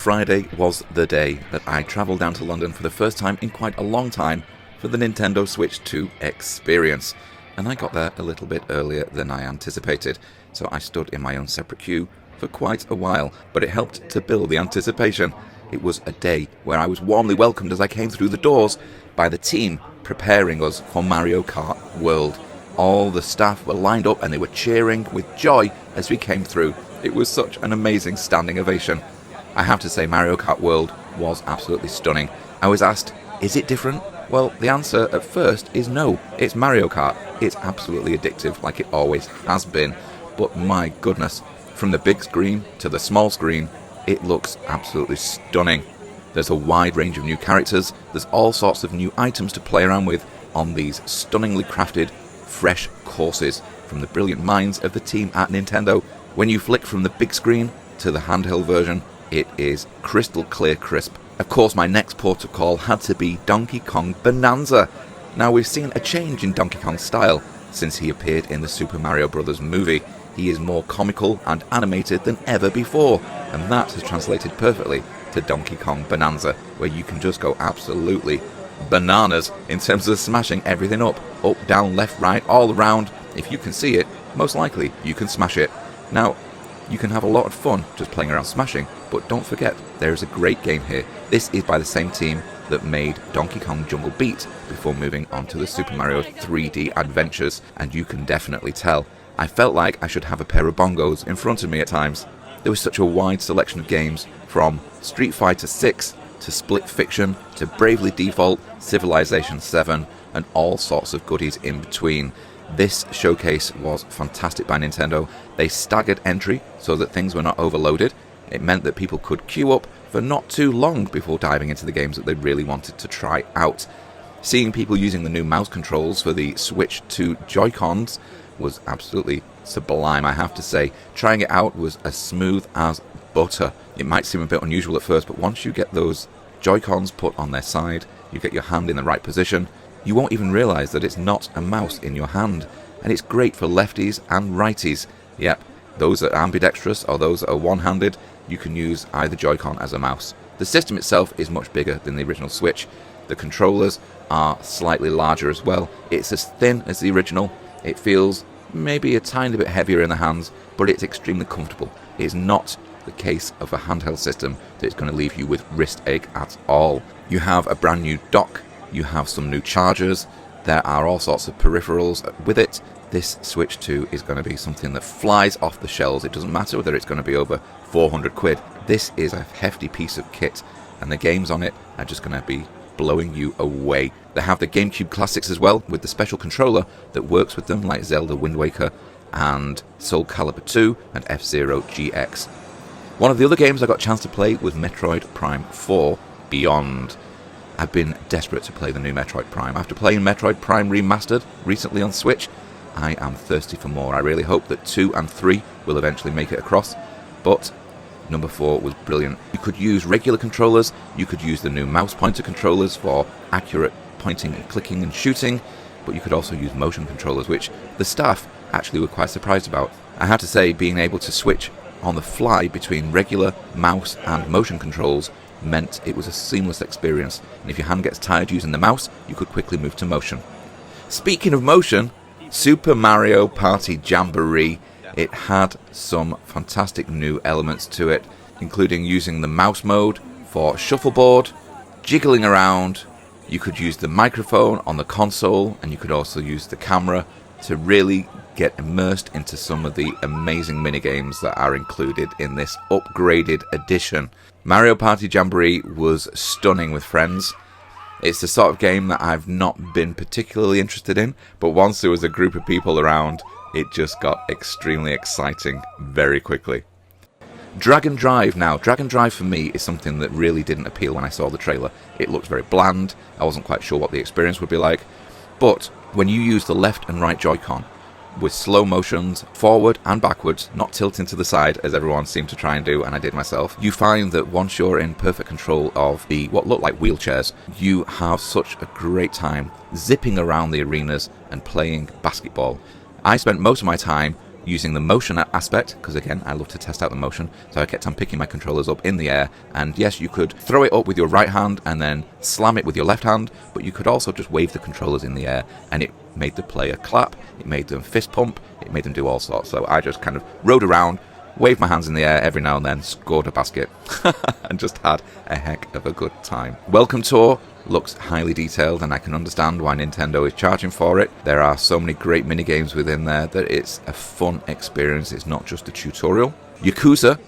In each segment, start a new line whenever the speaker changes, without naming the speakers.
Friday was the day that I travelled down to London for the first time in quite a long time for the Nintendo Switch 2 experience, and I got there a little bit earlier than I anticipated, so I stood in my own separate queue for quite a while, but it helped to build the anticipation. It was a day where I was warmly welcomed as I came through the doors by the team preparing us for Mario Kart World. All the staff were lined up and they were cheering with joy as we came through. It was such an amazing standing ovation. I have to say, Mario Kart World was absolutely stunning. I was asked, is it different? Well, the answer at first is no. It's Mario Kart. It's absolutely addictive like it always has been. But my goodness, from the big screen to the small screen, it looks absolutely stunning. There's a wide range of new characters. There's all sorts of new items to play around with on these stunningly crafted, fresh courses from the brilliant minds of the team at Nintendo. When you flick from the big screen to the handheld version, it is crystal clear crisp. Of course, my next port of call had to be Donkey Kong Bonanza. Now, we've seen a change in Donkey Kong's style since he appeared in the Super Mario Bros. Movie. He is more comical and animated than ever before, and that has translated perfectly to Donkey Kong Bonanza, where you can just go absolutely bananas in terms of smashing everything up, down, left, right, all around. If you can see it, most likely you can smash it. Now, you can have a lot of fun just playing around smashing, but don't forget, there is a great game here. This is by the same team that made Donkey Kong Jungle Beat before moving on to the Super Mario 3D Adventures, and you can definitely tell. I felt like I should have a pair of bongos in front of me at times. There was such a wide selection of games, from Street Fighter 6 to Split Fiction to Bravely Default, Civilization 7, and all sorts of goodies in between. This showcase was fantastic by Nintendo. They staggered entry so that things were not overloaded. It meant that people could queue up for not too long before diving into the games that they really wanted to try out. Seeing people using the new mouse controls for the Switch 2 Joy-Cons was absolutely sublime, I have to say. Trying it out was as smooth as butter. It might seem a bit unusual at first, but once you get those Joy-Cons put on their side, you get your hand in the right position, you won't even realise that it's not a mouse in your hand. And it's great for lefties and righties. Yep, those that are ambidextrous or those that are one-handed, you can use either Joy-Con as a mouse. The system itself is much bigger than the original Switch. The controllers are slightly larger as well. It's as thin as the original. It feels maybe a tiny bit heavier in the hands, but it's extremely comfortable. It's not the case of a handheld system that is going to leave you with wrist ache at all. You have a brand new dock. You have some new chargers. There are all sorts of peripherals with it. This Switch 2 is going to be something that flies off the shelves. It doesn't matter whether it's going to be over 400 quid. This is a hefty piece of kit, and the games on it are just going to be blowing you away. They have the GameCube classics as well, with the special controller that works with them, like Zelda Wind Waker and Soul Calibur 2 and F-Zero GX. One of the other games I got a chance to play was Metroid Prime 4 Beyond. I've been desperate to play the new Metroid Prime. After playing Metroid Prime Remastered recently on Switch, I am thirsty for more. I really hope that 2 and 3 will eventually make it across, but number 4 was brilliant. You could use regular controllers, you could use the new mouse pointer controllers for accurate pointing and clicking and shooting, but you could also use motion controllers, which the staff actually were quite surprised about. I have to say, being able to switch on the fly between regular mouse and motion controls meant it was a seamless experience, and if your hand gets tired using the mouse, you could quickly move to motion. Speaking of motion, Super Mario Party Jamboree, it had some fantastic new elements to it, including using the mouse mode for shuffleboard, jiggling around. You could use the microphone on the console, and you could also use the camera to really get immersed into some of the amazing minigames that are included in this upgraded edition. Mario Party Jamboree was stunning with friends. It's the sort of game that I've not been particularly interested in, but once there was a group of people around, it just got extremely exciting very quickly. Dragon Drive now. Dragon Drive for me is something that really didn't appeal when I saw the trailer. It looked very bland. I wasn't quite sure what the experience would be like. But when you use the left and right Joy-Con with slow motions forward and backwards, not tilting to the side as everyone seemed to try and do, and I did myself, you find that once you're in perfect control of the what look like wheelchairs, you have such a great time zipping around the arenas and playing basketball. I spent most of my time using the motion aspect, because again, I love to test out the motion, so I kept on picking my controllers up in the air, and yes, you could throw it up with your right hand and then slam it with your left hand, but you could also just wave the controllers in the air, and it made the player clap, it made them fist pump, it made them do all sorts. So I just kind of rode around, waved my hands in the air every now and then, scored a basket, and just had a heck of a good time. Welcome Tour looks highly detailed, and I can understand why Nintendo is charging for it. There are so many great minigames within there that it's a fun experience. It's not just a tutorial. Yakuza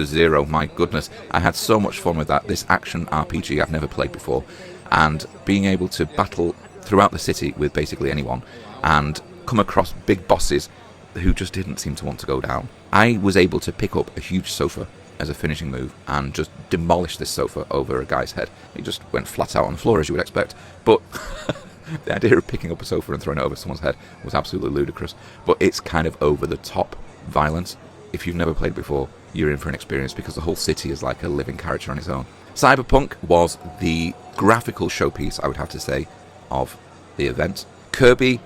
0, my goodness. I had so much fun with that. This action RPG I've never played before, and being able to battle throughout the city with basically anyone and come across big bosses who just didn't seem to want to go down. I was able to pick up a huge sofa as a finishing move and just demolish this sofa over a guy's head. He just went flat out on the floor, as you would expect, but the idea of picking up a sofa and throwing it over someone's head was absolutely ludicrous. But it's kind of over the top violence. If you've never played before, you're in for an experience, because the whole city is like a living character on its own. Cyberpunk was the graphical showpiece, I would have to say, of the event. Kirby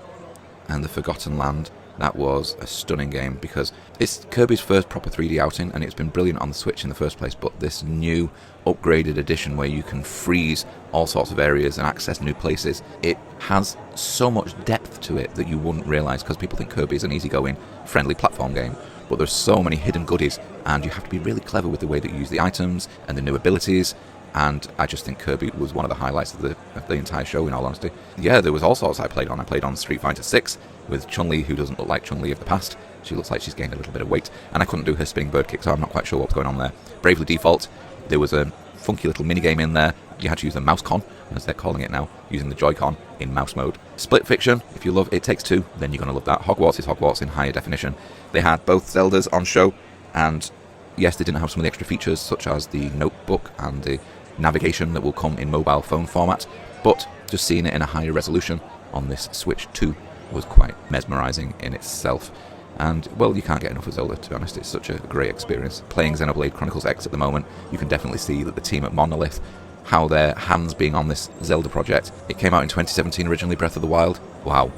and the Forgotten Land, that was a stunning game, because it's Kirby's first proper 3D outing, and it's been brilliant on the Switch in the first place, but this new upgraded edition where you can freeze all sorts of areas and access new places, it has so much depth to it that you wouldn't realise, because people think Kirby is an easygoing, friendly platform game, but there's so many hidden goodies, and you have to be really clever with the way that you use the items and the new abilities. And I just think Kirby was one of the highlights of the entire show, in all honesty. Yeah, there was all sorts I played on. I played on Street Fighter 6 with Chun-Li, who doesn't look like Chun-Li of the past. She looks like she's gained a little bit of weight, and I couldn't do her spinning bird kick, so I'm not quite sure what's going on there. Bravely Default, there was a funky little minigame in there. You had to use the mouse-con, as they're calling it now, using the Joy-Con in mouse mode. Split Fiction, if you love It Takes Two, then you're going to love that. Hogwarts is Hogwarts in higher definition. They had both Zeldas on show, and yes, they didn't have some of the extra features, such as the notebook and the navigation that will come in mobile phone format, but just seeing it in a higher resolution on this Switch 2 was quite mesmerising in itself. And, well, you can't get enough of Zelda, to be honest. It's such a great experience. Playing Xenoblade Chronicles X at the moment, you can definitely see that the team at Monolith, how their hands being on this Zelda project. It came out in 2017 originally, Breath of the Wild. Wow.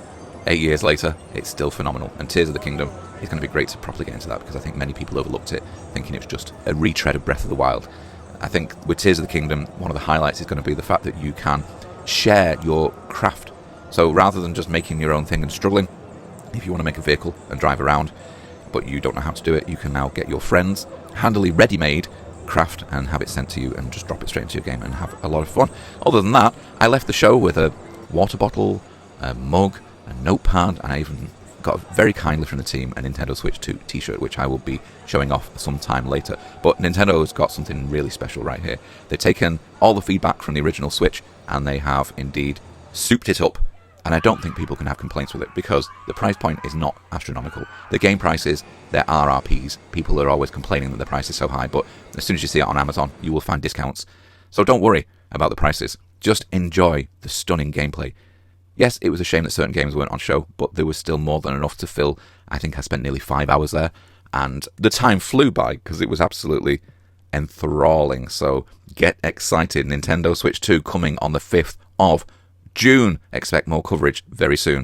8 years later, it's still phenomenal. And Tears of the Kingdom is going to be great to properly get into that, because I think many people overlooked it, thinking it was just a retread of Breath of the Wild. I think with Tears of the Kingdom, one of the highlights is going to be the fact that you can share your craft. So rather than just making your own thing and struggling, if you want to make a vehicle and drive around, but you don't know how to do it, you can now get your friends handily ready-made craft and have it sent to you and just drop it straight into your game and have a lot of fun. Other than that, I left the show with a water bottle, a mug, a notepad, and I even got very kindly from the team a Nintendo Switch 2 t-shirt, which I will be showing off sometime later. But Nintendo's got something really special right here. They've taken all the feedback from the original Switch, and they have indeed souped it up. And I don't think people can have complaints with it, because the price point is not astronomical. The game prices, they're RRPs. People are always complaining that the price is so high, but as soon as you see it on Amazon, you will find discounts. So don't worry about the prices. Just enjoy the stunning gameplay. Yes, it was a shame that certain games weren't on show, but there was still more than enough to fill. I think I spent nearly 5 hours there, and the time flew by because it was absolutely enthralling. So get excited. Nintendo Switch 2 coming on the 5th of June. Expect more coverage very soon.